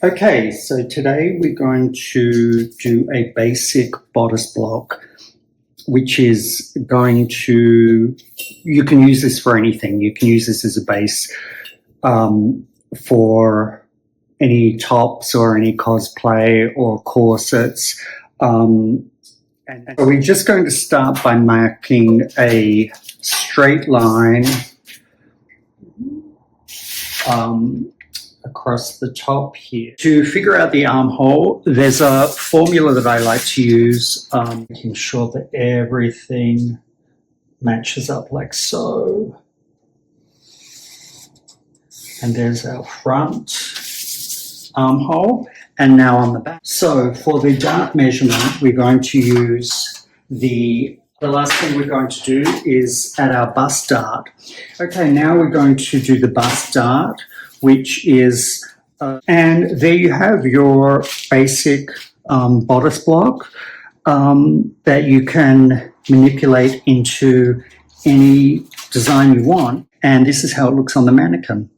Okay, so today we're going to do a basic bodice block, which is going to, you can use this for anything. You can use this as a base for any tops or any cosplay or corsets. And so we're just going to start by marking a straight line across the top here. To figure out the armhole, there's a formula that I like to use, making sure that everything matches up like so. And there's our front armhole, and now on the back. So for the dart measurement, we're going to use the last thing we're going to do is add our bust dart. Okay, now we're going to do the bust dart, which is, and there you have your basic bodice block that you can manipulate into any design you want. And this is how it looks on the mannequin.